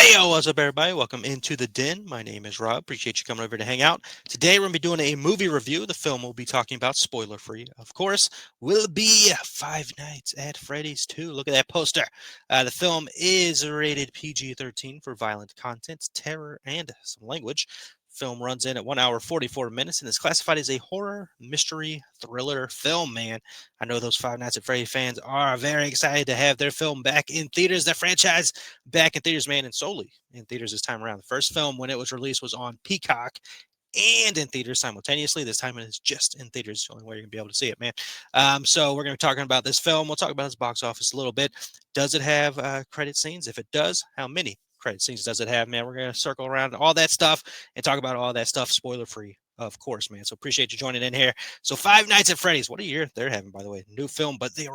Hey, what's up, everybody? Welcome into the den. My name is Rob. Appreciate you coming over to hang out. Today, we're going to be doing a movie review. The film we'll be talking about, spoiler free, of course, will be Five Nights at Freddy's 2. Look at that poster. The film is rated PG-13 for violent content, terror, and some language. Film runs in at 1 hour 44 minutes and is classified as a horror, mystery, thriller film, man. I know those Five Nights at Freddy fans are very excited to have their film back in theaters. The franchise back in theaters, man, and solely in theaters this time around. The first film, when it was released, was on Peacock and in theaters simultaneously. This time it is just in theaters. The only way you're going to be able to see it, man. So we're going to be talking about this film. We'll talk about its box office a little bit. Does it have credit scenes? If it does, how many credit scenes does it have, man? We're going to circle around all that stuff and talk about all that stuff spoiler free. Of course, man. So appreciate you joining in here. So Five Nights at Freddy's, what a year they're having, by the way. New film, but they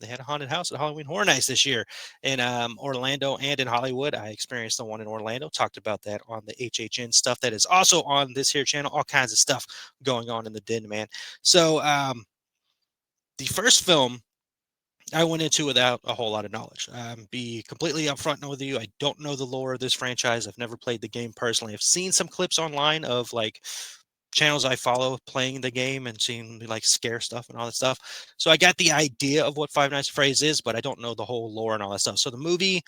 had a haunted house at Halloween Horror Nights this year in Orlando and in Hollywood. I experienced the one in Orlando. Talked about that on the HHN stuff that is also on this here channel. All kinds of stuff going on in the den, man. So the first film I went into without a whole lot of knowledge. Be completely upfront with you. I don't know the lore of this franchise. I've never played the game personally. I've seen some clips online of like channels I follow playing the game and seeing like scare stuff and all that stuff. So I got the idea of what Five Nights at Freddy's is, but I don't know the whole lore and all that stuff. So the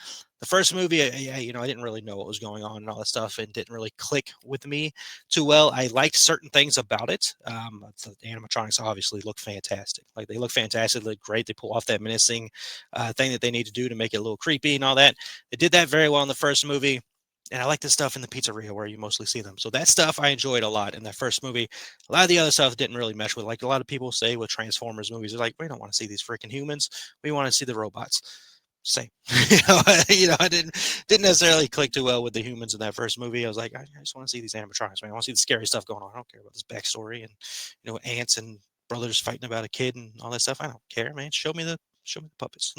first movie, I didn't really know what was going on and all that stuff, and didn't really click with me too well. I liked certain things about it. The animatronics obviously look fantastic. Like they look fantastic, look great. They pull off that menacing thing that they need to do to make it a little creepy and all that. They did that very well in the first movie. And I like the stuff in the pizzeria where you mostly see them. So that stuff I enjoyed a lot in that first movie. A lot of the other stuff didn't really mesh with. Like a lot of people say with Transformers movies, they're like, we don't want to see these freaking humans. We want to see the robots. Same. I didn't necessarily click too well with the humans in that first movie. I was like, I just want to see these animatronics, man. I want to see the scary stuff going on. I don't care about this backstory and ants and brothers fighting about a kid and all that stuff. I don't care, man. Show me the puppets.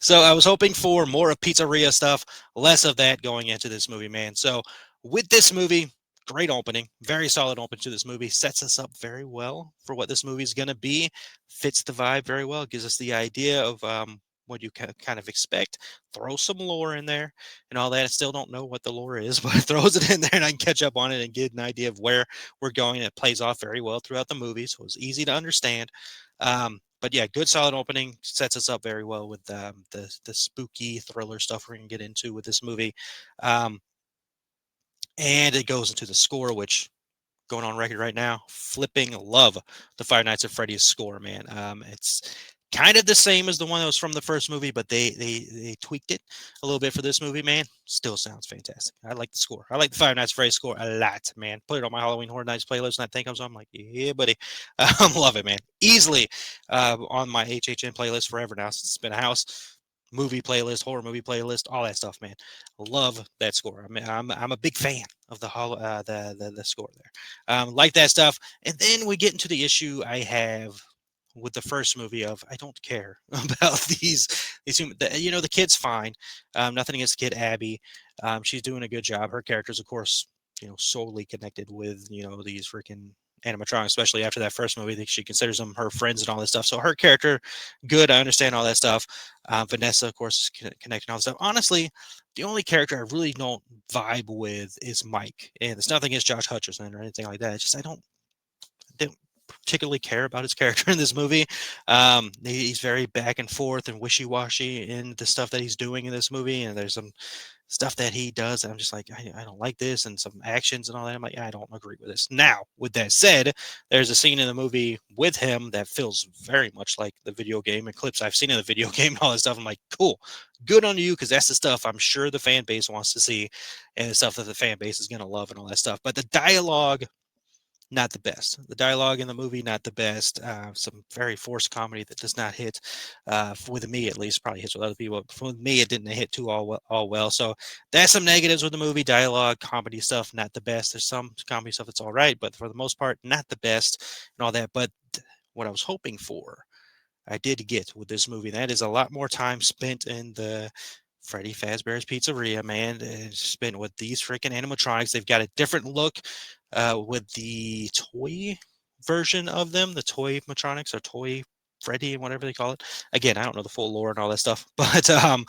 So I was hoping for more of pizzeria stuff, less of that going into this movie, man. So with this movie, great opening, very solid open to this movie, sets us up very well for what this movie is going to be, fits the vibe very well, gives us the idea of what you kind of expect, throw some lore in there and all that. I still don't know what the lore is, but it throws it in there and I can catch up on it and get an idea of where we're going. It plays off very well throughout the movie, so it's easy to understand. But yeah, good solid opening, sets us up very well with the spooky thriller stuff we're gonna get into with this movie, um, and it goes into the score, which going on record right now, flipping love the Five Nights at Freddy's score, man. It's kind of the same as the one that was from the first movie, but they tweaked it a little bit for this movie, man. Still sounds fantastic. I like the score. I like the Five Nights at Freddy's score a lot, man. Put it on my Halloween Horror Nights playlist, and I think I'm like, yeah, buddy. Love it, man. Easily on my HHN playlist forever now since it's been a house. Movie playlist, horror movie playlist, all that stuff, man. Love that score. I'm a big fan of the score there. Like that stuff. And then we get into the issue I have with the first movie of I don't care about the kid's fine. Nothing against the kid Abby. She's doing a good job. Her character's of course solely connected with these freaking animatronics, especially after that first movie. That she considers them her friends and all this stuff. So her character, good. I understand all that stuff. Vanessa, of course, is connecting all this stuff. Honestly, the only character I really don't vibe with is Mike, and it's nothing against Josh Hutcherson or anything like that. It's just I don't particularly care about his character in this movie. He's very back and forth and wishy-washy in the stuff that he's doing in this movie, and there's some stuff that he does and I'm just like I don't like this, and some actions and all that I'm like I don't agree with this. Now with that said, there's a scene in the movie with him that feels very much like the video game and clips I've seen in the video game and all that stuff. I'm like, cool, good on you, because that's the stuff I'm sure the fan base wants to see and the stuff that the fan base is going to love and all that stuff. But the dialogue, not the best. The dialogue in the movie, not the best. Some very forced comedy that does not hit, with me at least. Probably hits with other people. But with me, it didn't hit too all well. So that's some negatives with the movie. Dialogue, comedy stuff, not the best. There's some comedy stuff that's all right, but for the most part, not the best and all that. But what I was hoping for, I did get with this movie. That is a lot more time spent in the Freddy Fazbear's Pizzeria, man. Spent with these freaking animatronics. They've got a different look with the toy version of them, the toy matronics or toy Freddy, whatever they call it. Again, I don't know the full lore and all that stuff, but I'm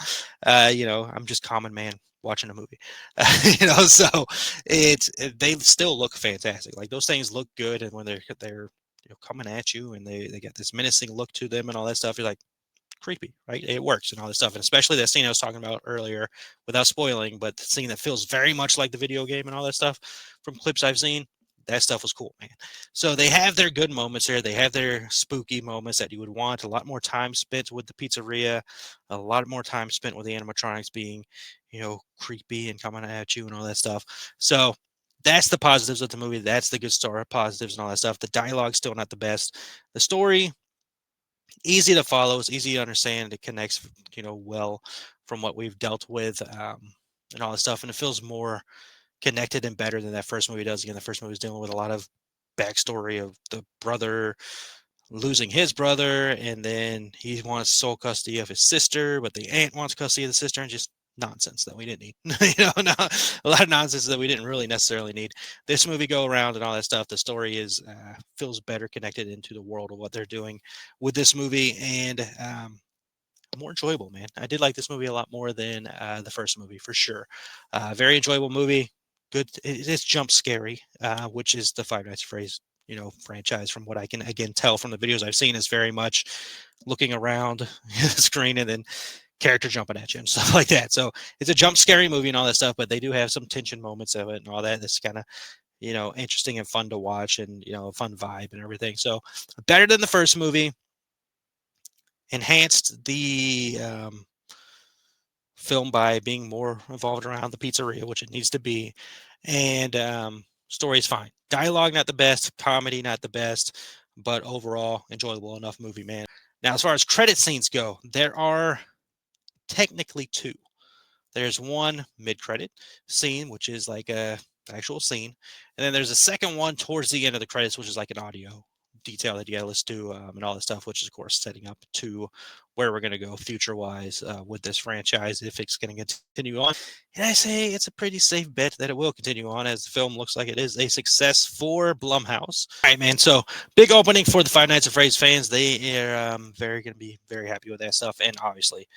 just common man watching a movie. So they still look fantastic. Like those things look good, and when they're coming at you and they get this menacing look to them and all that stuff, you're like creepy, right? It works and all this stuff, and especially that scene I was talking about earlier, without spoiling, but the scene that feels very much like the video game and all that stuff from clips I've seen. That stuff was cool, man. So they have their good moments here. They have their spooky moments that you would want. A lot more time spent with the pizzeria, a lot more time spent with the animatronics being, creepy and coming at you and all that stuff. So that's the positives of the movie. That's the good story, positives and all that stuff. The dialogue's still not the best. The story, easy to follow, it's easy to understand. It connects, well from what we've dealt with, and all this stuff, and it feels more connected and better than that first movie does. Again, the first movie was dealing with a lot of backstory of the brother losing his brother, and then he wants sole custody of his sister, but the aunt wants custody of the sister, and just nonsense that we didn't need. A lot of nonsense that we didn't really necessarily need. This movie go around and all that stuff. The story is feels better connected into the world of what they're doing with this movie, and more enjoyable, man. I did like this movie a lot more than the first movie for sure. Very enjoyable movie. Good. It is jump scary, which is the Five Nights at Freddy's franchise. From what I can again tell from the videos I've seen, is very much looking around the screen and then character jumping at you and stuff like that. So it's a jump scary movie and all that stuff, but they do have some tension moments of it and all that. That's kind of interesting and fun to watch, and a fun vibe and everything. So better than the first movie. Enhanced the film by being more involved around the pizzeria, which it needs to be, and story is fine. Dialogue not the best, comedy not the best, but overall enjoyable enough movie, man. Now, as far as credit scenes go, there are technically two. There's one mid-credit scene, which is like a actual scene, and then there's a second one towards the end of the credits, which is like an audio detail that you gotta listen to, and all that stuff, which is of course setting up to where we're gonna go future-wise with this franchise if it's gonna continue on. And I say it's a pretty safe bet that it will continue on, as the film looks like it is a success for Blumhouse. All right, man. So big opening for the Five Nights at Freddy's fans. They are very gonna be very happy with that stuff, and obviously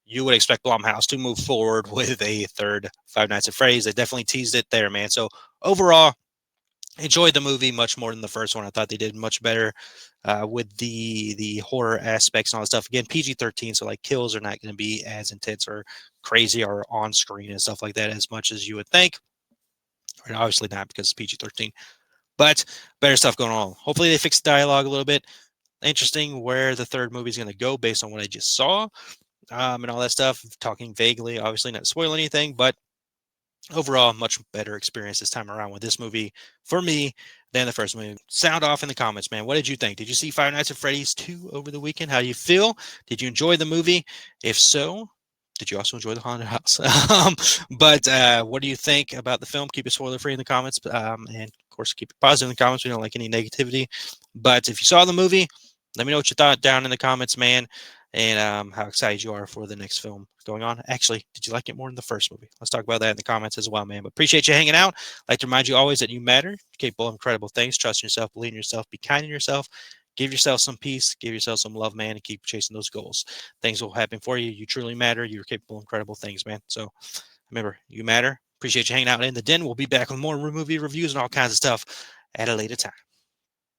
you would expect Blumhouse to move forward with a third Five Nights at Freddy's. They definitely teased it there, man. So overall, enjoyed the movie much more than the first one. I thought they did much better with the horror aspects and all that stuff. Again, PG-13, so like kills are not going to be as intense or crazy or on screen and stuff like that as much as you would think. And obviously not, because it's PG-13, but better stuff going on. Hopefully they fix the dialogue a little bit. Interesting where the third movie is going to go based on what I just saw. And all that stuff, talking vaguely, obviously not to spoil anything, but overall, much better experience this time around with this movie for me than the first movie. Sound off in the comments, man. What did you think? Did you see Five Nights at Freddy's 2 over the weekend? How do you feel? Did you enjoy the movie? If so, did you also enjoy the haunted house? But what do you think about the film? Keep it spoiler free in the comments, and of course keep it positive in the comments. We don't like any negativity. But if you saw the movie, let me know what you thought down in the comments, man, and how excited you are for the next film going on. Actually, did you like it more than the first movie? Let's talk about that in the comments as well, man. But appreciate you hanging out. I'd like to remind you always that you matter. You're capable of incredible things. Trust in yourself, believe in yourself, be kind in yourself. Give yourself some peace, give yourself some love, man, and keep chasing those goals. Things will happen for you. You truly matter. You're capable of incredible things, man. So remember, you matter. Appreciate you hanging out in the den. We'll be back with more movie reviews and all kinds of stuff at a later time.